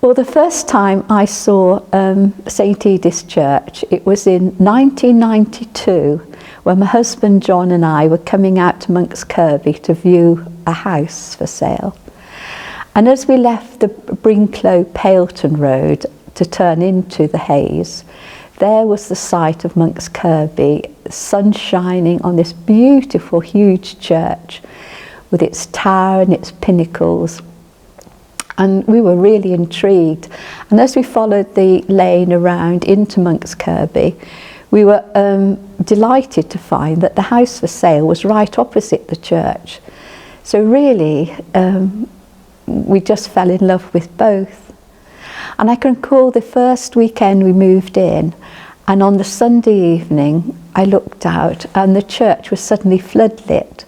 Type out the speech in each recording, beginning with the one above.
Well, the first time I saw St Edith's Church, it was in 1992, when my husband John and I were coming out to Monk's Kirby to view a house for sale. And as we left the Brinklow-Paleton Road to turn into the Hayes, there was the site of Monk's Kirby, sun shining on this beautiful, huge church with its tower and its pinnacles. And we were really intrigued. And as we followed the lane around into Monk's Kirby, we were delighted to find that the house for sale was right opposite the church. So really, we just fell in love with both. And I can recall the first weekend we moved in, and on the Sunday evening, I looked out and the church was suddenly floodlit.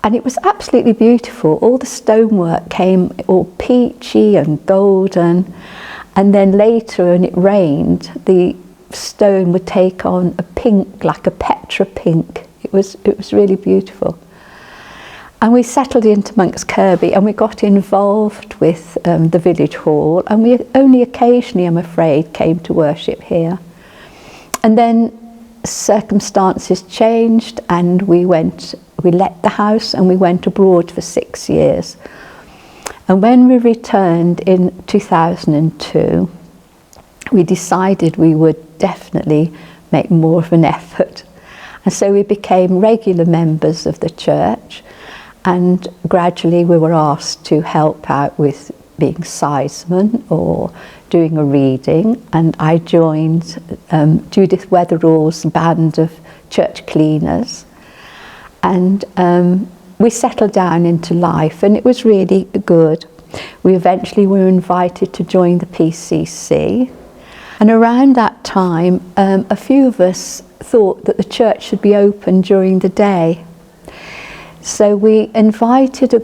And it was absolutely beautiful. All the stonework came all peachy and golden. And then later, when it rained, the stone would take on a pink, like a Petra pink. It was really beautiful. And we settled into Monk's Kirby and we got involved with the village hall, and we only occasionally, I'm afraid, came to worship here. And then circumstances changed and we let the house and we went abroad for 6 years. And when we returned in 2002, we decided we would definitely make more of an effort. And so we became regular members of the church, and gradually we were asked to help out with being sizeman or doing a reading, and I joined Judith Weatherall's band of church cleaners. And we settled down into life, and it was really good. We eventually were invited to join the PCC, and around that time a few of us thought that the church should be open during the day. So we invited a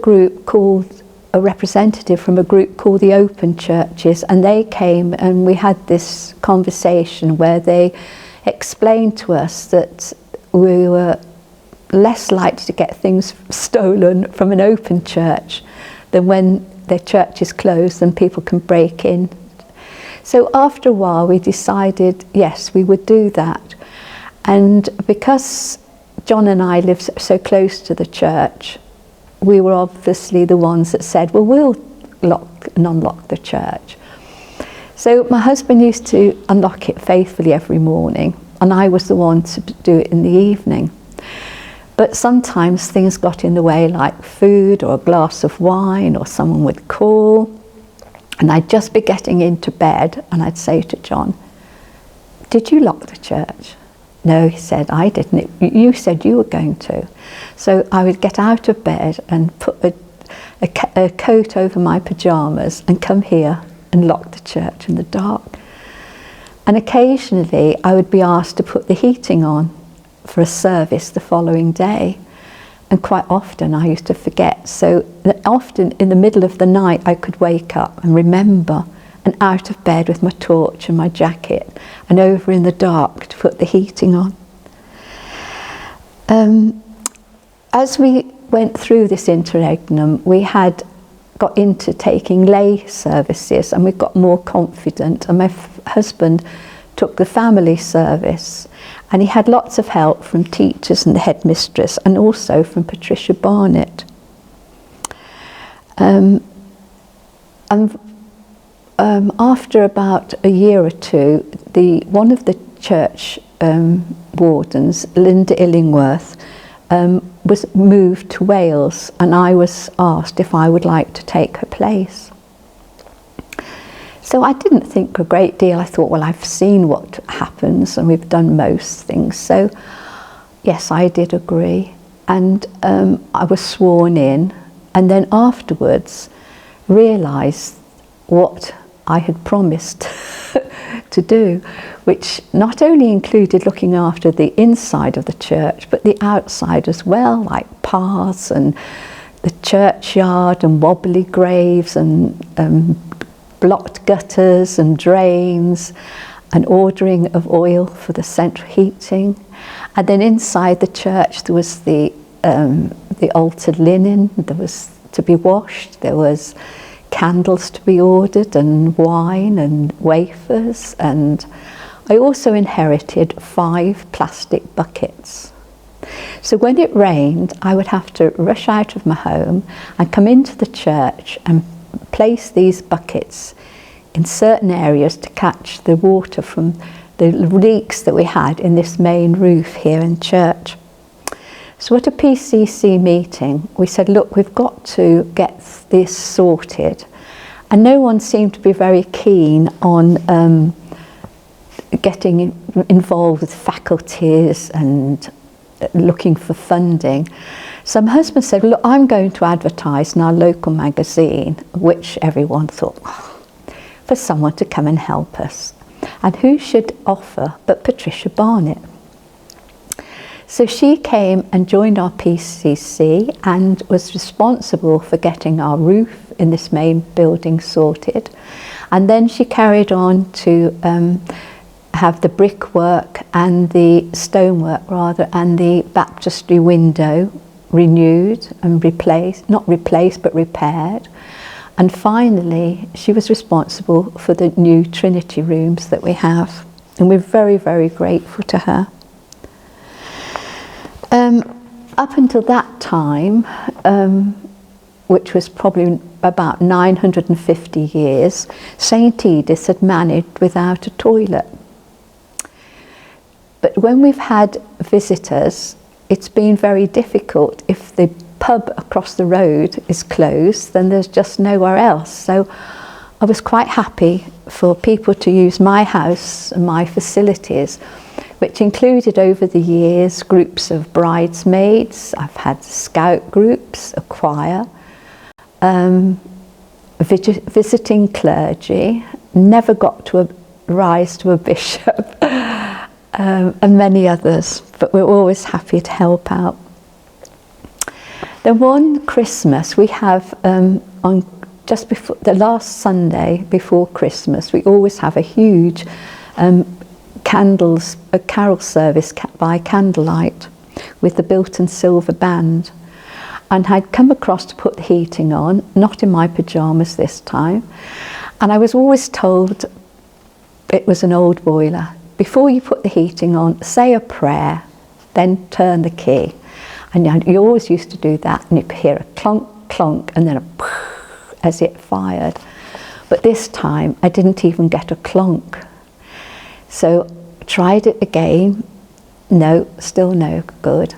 representative from a group called the Open Churches, and they came and we had this conversation where they explained to us that we were less likely to get things stolen from an open church than when the church is closed and people can break in. So after a while we decided, yes, we would do that. And because John and I lived so close to the church, we were obviously the ones that said, well, we'll lock and unlock the church. So my husband used to unlock it faithfully every morning, and I was the one to do it in the evening. But sometimes things got in the way, like food or a glass of wine, or someone would call, and I'd just be getting into bed and I'd say to John, did you lock the church? No, he said, I didn't. You said you were going to. So I would get out of bed and put a coat over my pyjamas and come here and lock the church in the dark. And occasionally I would be asked to put the heating on for a service the following day. And quite often I used to forget. So that often in the middle of the night I could wake up and remember, and out of bed with my torch and my jacket and over in the dark to put the heating on. As we went through this interregnum, we had got into taking lay services, and we got more confident, and my husband took the family service, and he had lots of help from teachers and the headmistress, and also from Patricia Barnett. After about a year or two, one of the church wardens, Linda Illingworth, was moved to Wales, and I was asked if I would like to take her place. So I didn't think a great deal. I thought, well, I've seen what happens and we've done most things. So yes, I did agree, and I was sworn in, and then afterwards realised what I had promised to do, which not only included looking after the inside of the church, but the outside as well, like paths and the churchyard and wobbly graves and blocked gutters and drains, and ordering of oil for the central heating. And then inside the church there was the altar linen, there was to be washed, there was candles to be ordered and wine and wafers, and I also inherited 5 plastic buckets. So when it rained, I would have to rush out of my home and come into the church and place these buckets in certain areas to catch the water from the leaks that we had in this main roof here in church. So at a PCC meeting, we said, look, we've got to get this sorted. And no one seemed to be very keen on getting involved with faculties and looking for funding. So my husband said, look, I'm going to advertise in our local magazine, which everyone thought, oh, for someone to come and help us. And who should offer but Patricia Barnett? So she came and joined our PCC and was responsible for getting our roof in this main building sorted. And then she carried on to have the brickwork and the stonework rather, and the baptistry window renewed and replaced, not replaced but repaired. And finally she was responsible for the new Trinity rooms that we have, and we're very, very grateful to her. Up until that time, which was probably about 950 years, St. Edith's had managed without a toilet. But when we've had visitors, it's been very difficult. If the pub across the road is closed, then there's just nowhere else. So I was quite happy for people to use my house and my facilities, which included over the years groups of bridesmaids. I've had scout groups, a choir, visiting clergy, never got to rise to a bishop, and many others, but we're always happy to help out. Then one Christmas we have, on just before the last Sunday before Christmas, we always have a huge a carol service by candlelight with the built-in silver band. And I'd come across to put the heating on, not in my pyjamas this time, and I was always told it was an old boiler. Before you put the heating on, say a prayer, then turn the key. And you always used to do that, and you could hear a clunk, clunk, and then a poof as it fired. But this time, I didn't even get a clunk. So I tried it again, no, still no good.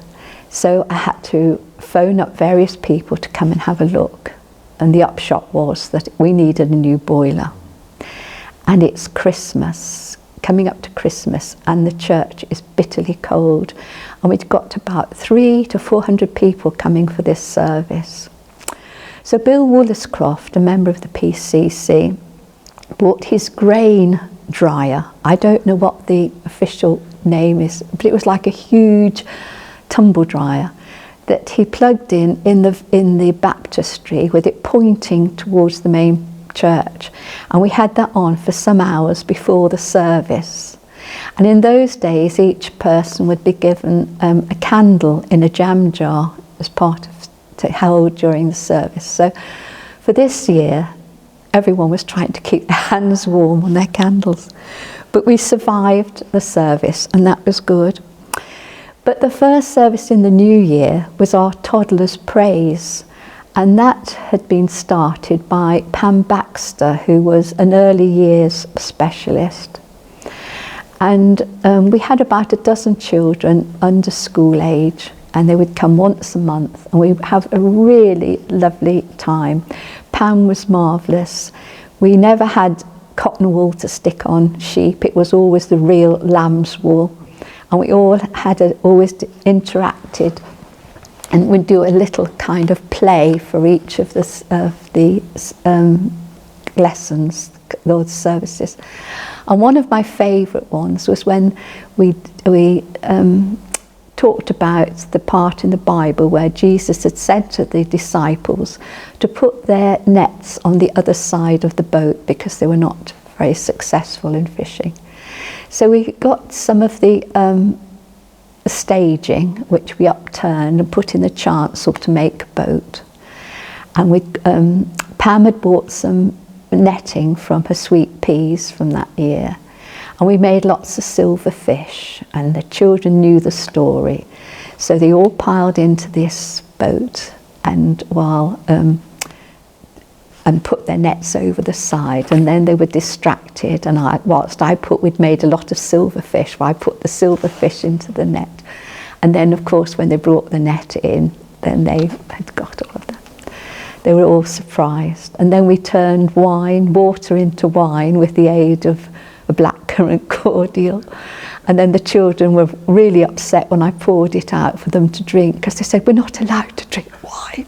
So I had to phone up various people to come and have a look. And the upshot was that we needed a new boiler. And it's Christmas, coming up to Christmas, and the church is bitterly cold. And we'd got about 300 to 400 people coming for this service. So Bill Woolliscroft, a member of the PCC, bought his grain dryer. I don't know what the official name is, but it was like a huge tumble dryer that he plugged in the baptistry with it pointing towards the main church. And we had that on for some hours before the service. And in those days, each person would be given a candle in a jam jar as part of to hold during the service. So for this year, everyone was trying to keep their hands warm on their candles. But we survived the service, and that was good. But the first service in the new year was our Toddler's Praise, and that had been started by Pam Baxter, who was an early years specialist. And we had about a dozen children under school age, and they would come once a month, and we would have a really lovely time. Pam was marvellous. We never had cotton wool to stick on sheep. It was always the real lamb's wool. And we all had always interacted, and we'd do a little kind of play for each of the lessons, those services. And one of my favourite ones was when we talked about the part in the Bible where Jesus had said to the disciples to put their nets on the other side of the boat because they were not very successful in fishing. So we got some of the staging, which we upturned and put in the chancel to make a boat. And Pam Pam had bought some netting from her sweet peas from that year, and we made lots of silver fish, and the children knew the story, so they all piled into this boat and and put their nets over the side, and then they were distracted, and we'd made a lot of silver fish, I put the silver fish into the net, and then of course when they brought the net in, then they had got all of them. They were all surprised, and then we turned water into wine with the aid of a blackcurrant cordial, and then the children were really upset when I poured it out for them to drink, because they said, we're not allowed to drink wine.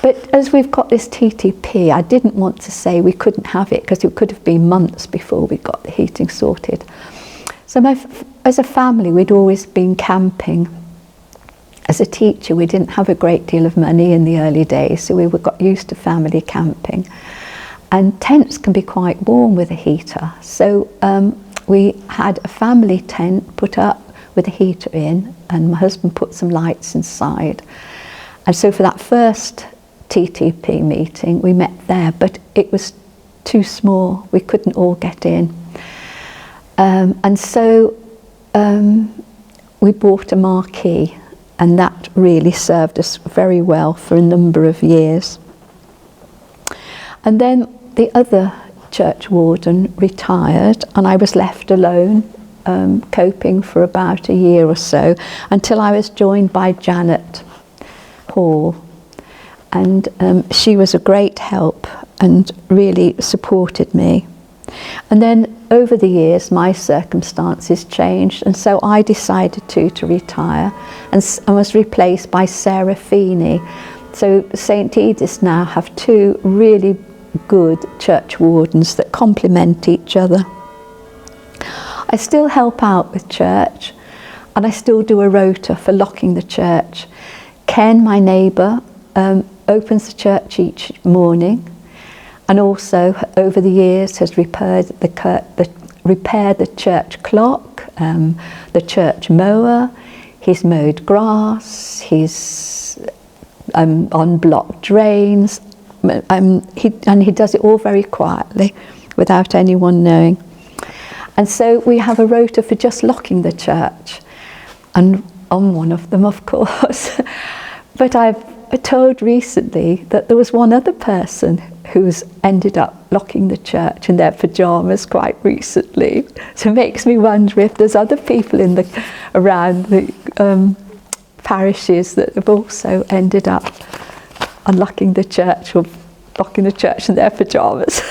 But as we've got this TTP, I didn't want to say we couldn't have it, because it could have been months before we got the heating sorted. So as a family, we'd always been camping. As a teacher, we didn't have a great deal of money in the early days, so we got used to family camping. And tents can be quite warm with a heater. So we had a family tent put up with a heater in, and my husband put some lights inside. And so for that first TTP meeting, we met there, but it was too small. We couldn't all get in. And so we bought a marquee, and that really served us very well for a number of years. And then the other church warden retired, and I was left alone, coping for about a year or so, until I was joined by Janet Hall. And she was a great help and really supported me. And then over the years my circumstances changed, and so I decided to retire, and was replaced by Sarah Feeney. So St Edith's now have two really good church wardens that complement each other. I still help out with church, and I still do a rota for locking the church. Ken, my neighbour, opens the church each morning, and also over the years has repaired the church clock, the church mower. He's mowed grass, he's unblocked drains, and he does it all very quietly without anyone knowing. And so we have a rota for just locking the church, and I'm one of them, of course. But I've told recently that there was one other person who's ended up locking the church in their pyjamas quite recently. So it makes me wonder if there's other people around the parishes that have also ended up unlocking the church or locking the church in their pyjamas.